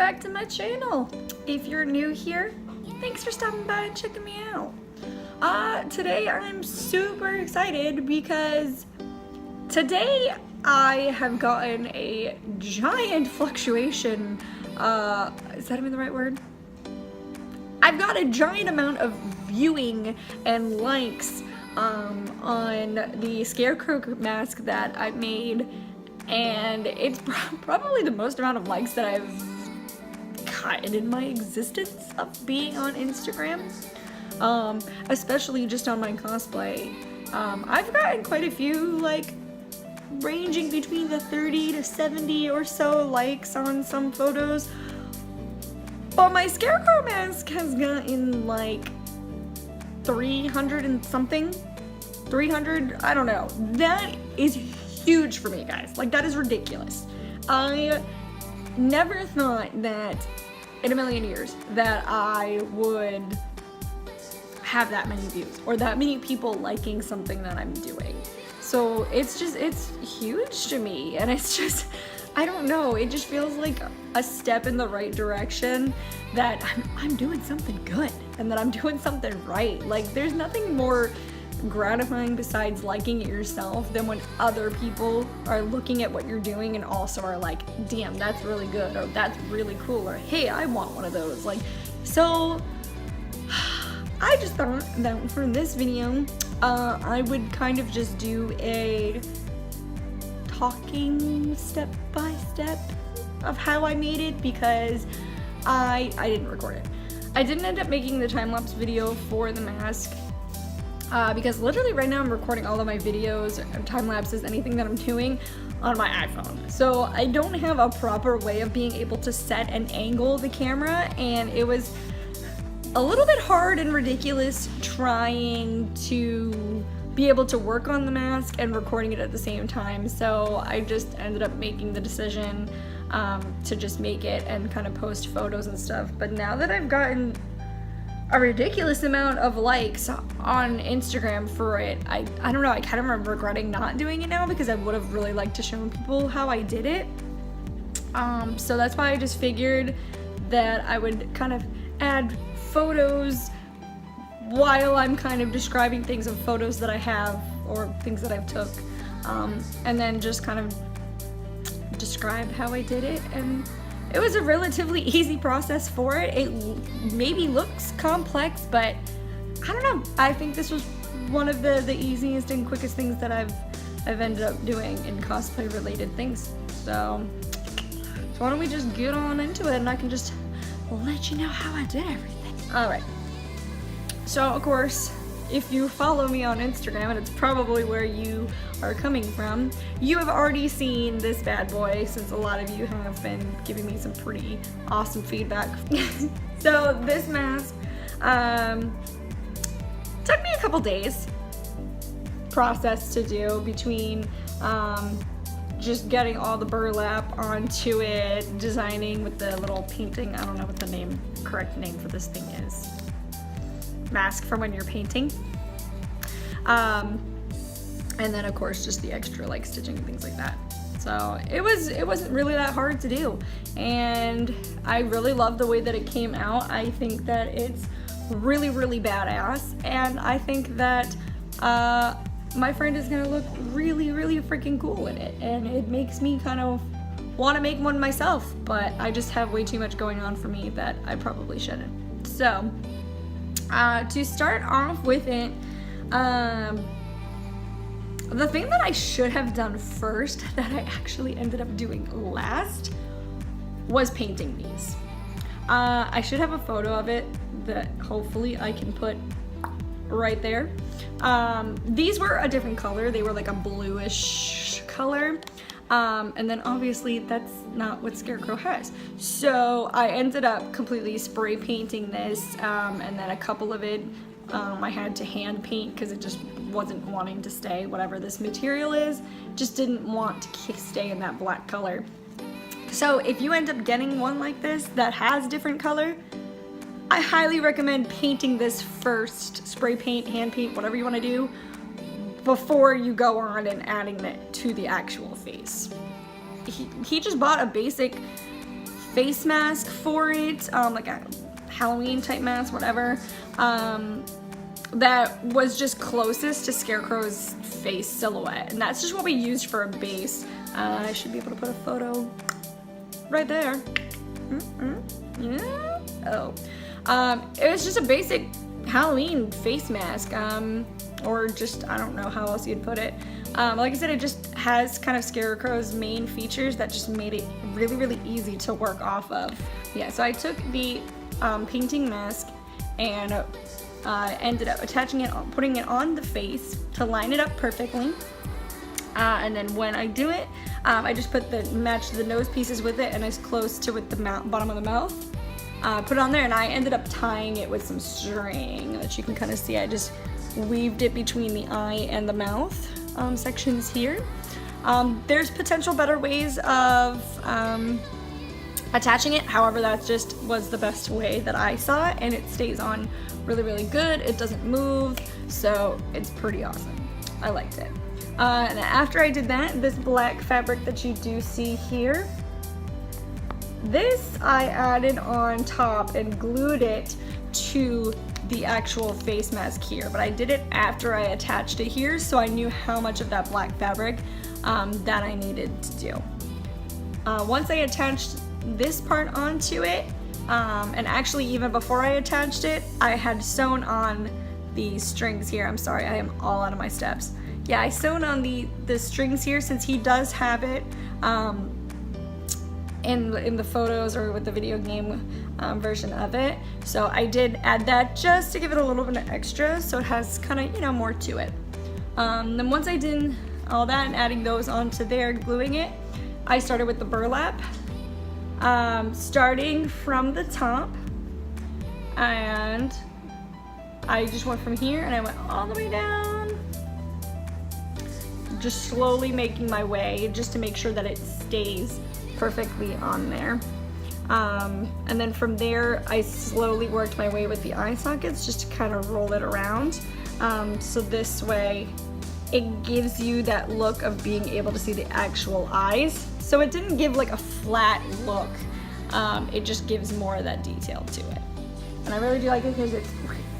back to my channel. If you're new here, thanks for stopping by and checking me out. Today I'm super excited because today I have gotten a giant fluctuation. Is that even the right word? I've got a giant amount of viewing and likes on the Scarecrow mask that I made, and it's probably the most amount of likes that I've gotten in my existence of being on Instagram, especially just on my cosplay. I've gotten quite a few, like, ranging between the 30 to 70 or so likes on some photos, but my Scarecrow mask has gotten like 300 and something, 300, I don't know. That is huge for me, guys. Like, that is ridiculous. I never thought that in a million years that I would have that many views or that many people liking something that I'm doing. So it's huge to me, and it's just, I don't know, it just feels like a step in the right direction, that I'm doing something good and that I'm doing something right. Like, there's nothing more gratifying besides liking it yourself than when other people are looking at what you're doing and also are like, damn, that's really good, or that's really cool, or hey, I want one of those. Like, so I just thought that for this video, I would kind of just do a talking step-by-step of how I made it, because I didn't record it. I didn't end up making the time-lapse video for the mask, because literally right now I'm recording all of my videos and time-lapses, anything that I'm doing, on my iPhone. So I don't have a proper way of being able to set and angle the camera, and it was a little bit hard and ridiculous trying to be able to work on the mask and recording it at the same time. So I just ended up making the decision to just make it and kind of post photos and stuff. But now that I've gotten a ridiculous amount of likes on Instagram for it, I don't know, I kind of am regretting not doing it now, because I would have really liked to show people how I did it. So that's why I just figured that I would kind of add photos while I'm kind of describing things of photos that I have or things that I've took, and then just kind of describe how I did it. And it was a relatively easy process for it. It maybe looks complex, but I don't know, I think this was one of the easiest and quickest things that I've ended up doing in cosplay related things. So why don't we just get on into it, and I can just let you know how I did everything. Alright, so of course, if you follow me on Instagram, and it's probably where you are coming from, you have already seen this bad boy, since a lot of you have been giving me some pretty awesome feedback. So this mask took me a couple days process to do, between just getting all the burlap onto it, designing with the little painting, I don't know what the correct name for this thing is, mask for when you're painting, and then of course just the extra like stitching and things like that. So it wasn't really that hard to do, and I really love the way that it came out. I think that it's really, really badass, and I think that my friend is gonna look really, really freaking cool in it, and it makes me kind of want to make one myself, but I just have way too much going on for me that I probably shouldn't. So to start off with it, the thing that I should have done first that I actually ended up doing last was painting these. I should have a photo of it that hopefully I can put right there. These were a different color. They were like a bluish color. And then obviously that's not what Scarecrow has. So I ended up completely spray painting this, and then a couple of it I had to hand paint because it just wasn't wanting to stay. Whatever this material is, just didn't want to stay in that black color. So if you end up getting one like this that has different color, I highly recommend painting this first, spray paint, hand paint, whatever you want to do, before you go on and adding it to the actual face. He just bought a basic face mask for it, like a Halloween type mask, whatever, that was just closest to Scarecrow's face silhouette, and that's just what we used for a base. I should be able to put a photo right there. Yeah. Oh, it was just a basic Halloween face mask, or just, I don't know how else you'd put it. Like I said, it just has kind of Scarecrow's main features that just made it really, really easy to work off of. Yeah, so I took the painting mask and ended up attaching it, putting it on the face to line it up perfectly. And then when I do it, I just match the nose pieces with it and as close to with the bottom of the mouth. Put it on there, and I ended up tying it with some string that you can kind of see. I just weaved it between the eye and the mouth sections here. There's potential better ways of attaching it. However, that just was the best way that I saw it, and it stays on really, really good. It doesn't move, so it's pretty awesome. I liked it. And after I did that, this black fabric that you do see here, this I added on top and glued it to the actual face mask here, but I did it after I attached it here, so I knew how much of that black fabric that I needed to do. Once I attached this part onto it, and actually even before I attached it, I had sewn on the strings here. I'm sorry, I am all out of my steps. Yeah, I sewn on the strings here since he does have it in the photos or with the video game version of it. So I did add that just to give it a little bit of extra, so it has kind of, you know, more to it. Then once I did all that and adding those onto there, gluing it, I started with the burlap, starting from the top, and I just went from here and I went all the way down, just slowly making my way just to make sure that it stays perfectly on there. And then from there, I slowly worked my way with the eye sockets just to kind of roll it around. So this way, it gives you that look of being able to see the actual eyes. So it didn't give like a flat look. It just gives more of that detail to it. And I really do like it because it's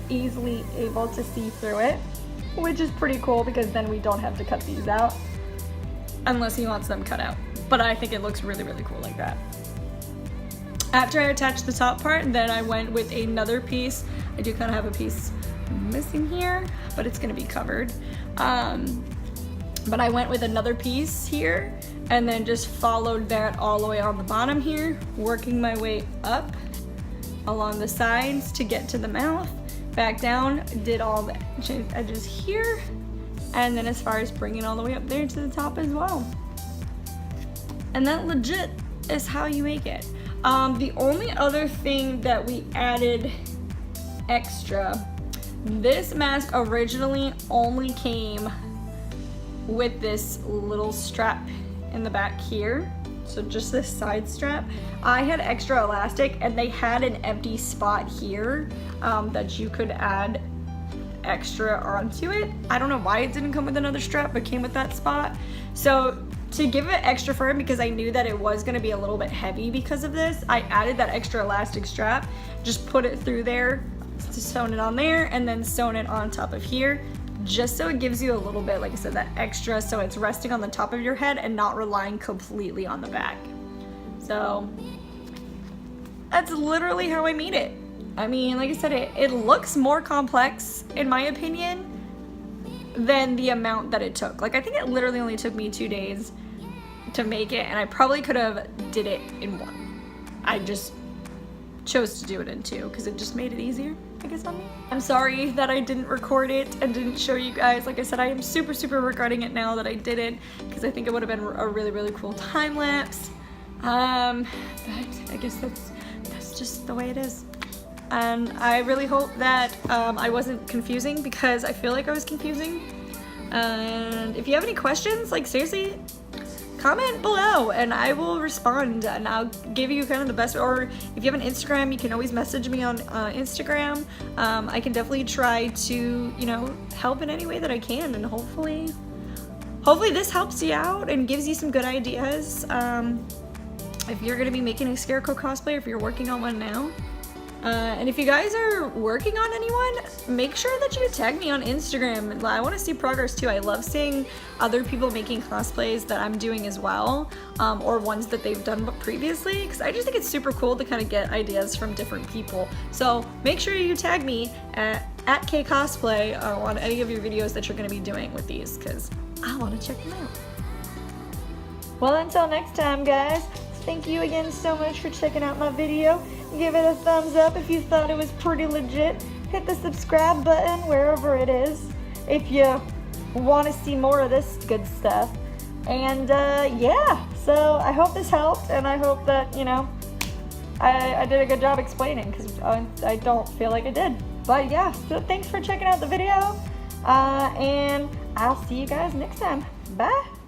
easily able to see through it, which is pretty cool because then we don't have to cut these out unless he wants them cut out. But I think it looks really, really cool like that. After I attached the top part, then I went with another piece. I do kind of have a piece missing here, but it's gonna be covered. But I went with another piece here and then just followed that all the way on the bottom here, working my way up along the sides to get to the mouth, back down, did all the edges here, and then as far as bringing all the way up there to the top as well. And that legit is how you make it. The only other thing that we added extra, this mask originally only came with this little strap in the back here. So just this side strap. I had extra elastic and they had an empty spot here that you could add extra onto it. I don't know why it didn't come with another strap, but came with that spot. So to give it extra firm, because I knew that it was gonna be a little bit heavy because of this, I added that extra elastic strap, just put it through there, sewn it on there, and then sewn it on top of here, just so it gives you a little bit, like I said, that extra, so it's resting on the top of your head and not relying completely on the back. So that's literally how I made it. I mean, like I said, it looks more complex, in my opinion, than the amount that it took. Like, I think it literally only took me 2 days to make it, and I probably could have did it in 1. I just chose to do it in 2 because it just made it easier, I guess, on me. I'm sorry that I didn't record it and didn't show you guys. Like I said, I am super, super regretting it now that I didn't, because I think it would have been a really, really cool time lapse. But I guess that's just the way it is. And I really hope that I wasn't confusing, because I feel like I was confusing. And if you have any questions, like seriously, comment below and I will respond and I'll give you kind of the best, or if you have an Instagram, you can always message me on Instagram. I can definitely try to, you know, help in any way that I can, and hopefully this helps you out and gives you some good ideas. if you're gonna be making a Scarecrow cosplay, if you're working on one now. And if you guys are working on anyone, make sure that you tag me on Instagram. I want to see progress too. I love seeing other people making cosplays that I'm doing as well, or ones that they've done previously, because I just think it's super cool to kind of get ideas from different people. So make sure you tag me at @KCosplay on any of your videos that you're going to be doing with these, because I want to check them out. Well, until next time, guys, thank you again so much for checking out my video. Give it a thumbs up if you thought it was pretty legit. Hit the subscribe button wherever it is if you want to see more of this good stuff. And yeah, so I hope this helped, and I hope that, you know, I did a good job explaining, because I don't feel like I did. But yeah, so thanks for checking out the video, and I'll see you guys next time. Bye!